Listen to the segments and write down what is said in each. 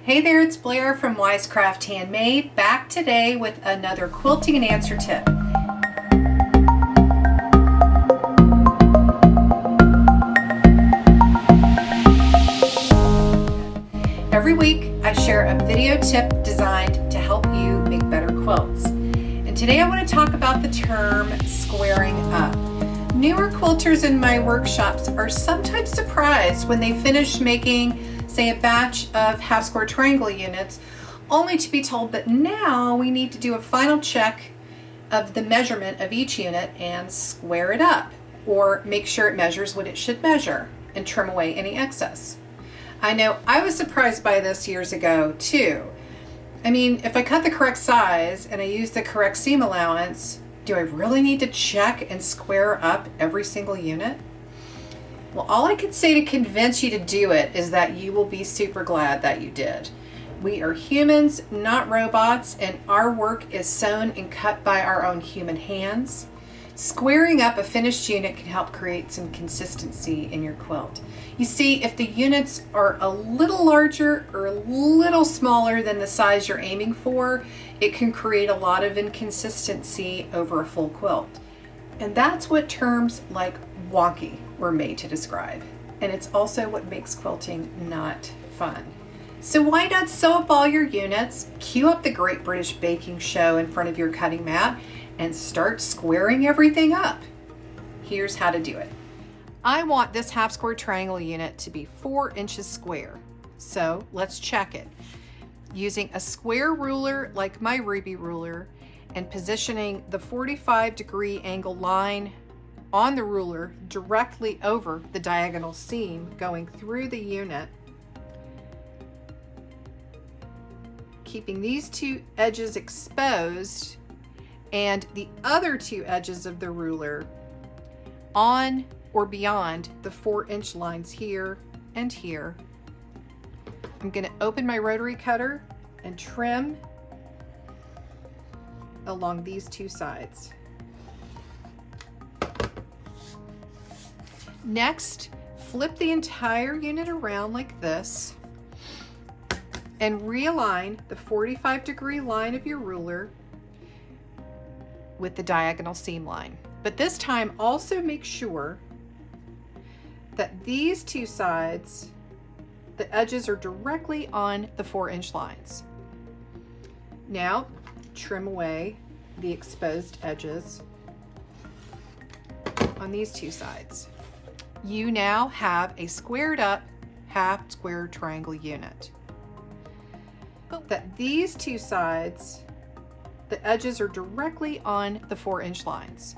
Hey there, it's Blair from Handmade, back today with another quilting and answer tip. Every week I share a video tip designed to help you make better quilts. And today I want to talk about the term squaring up. Newer quilters in my workshops are sometimes surprised when they finish making, say, a batch of half square triangle units, only to be told that now we need to do a final check of the measurement of each unit and square it up, or make sure it measures what it should measure and trim away any excess. I know I was surprised by this years ago too. I mean, if I cut the correct size and I use the correct seam allowance, do I really need to check and square up every single unit? Well, all I can say to convince you to do it is that you will be super glad that you did. We are humans, not robots, and our work is sewn and cut by our own human hands. Squaring up a finished unit can help create some consistency in your quilt. You see, if the units are a little larger or a little smaller than the size you're aiming for, it can create a lot of inconsistency over a full quilt. And that's what terms like wonky were made to describe. And it's also what makes quilting not fun. So why not sew up all your units, cue up the Great British Baking Show in front of your cutting mat, and start squaring everything up? Here's how to do it. I want this half square triangle unit to be 4 inches square. So let's check it. Using a square ruler like my Ruby ruler and positioning the 45-degree angle line on the ruler directly over the diagonal seam going through the unit, keeping these two edges exposed and the other two edges of the ruler on or beyond the 4-inch lines here and here. I'm going to open my rotary cutter and trim along these two sides. Next, flip the entire unit around like this and realign the 45-degree line of your ruler with the diagonal seam line. But this time also make sure that these two sides, the edges are directly on the 4-inch lines. Now trim away the exposed edges on these two sides. You now have a squared up half square triangle unit. But that these two sides, the edges are directly on the 4-inch lines.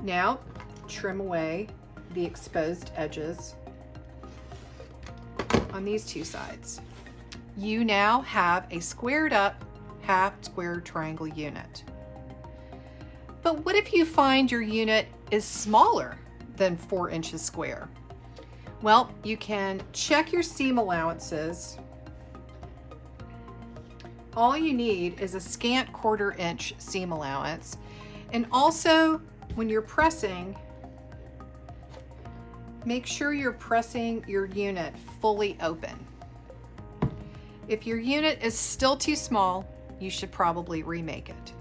Now trim away the exposed edges on these two sides. You now have a squared up half square triangle unit. But what if you find your unit is smaller than 4 inches square? Well, you can check your seam allowances. All you need is a scant 1/4 inch seam allowance. And also, when you're pressing, make sure you're pressing your unit fully open. If your unit is still too small, you should probably remake it.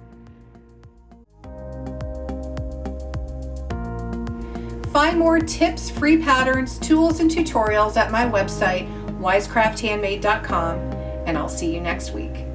Find more tips, free patterns, tools, and tutorials at my website, wisecrafthandmade.com, and I'll see you next week.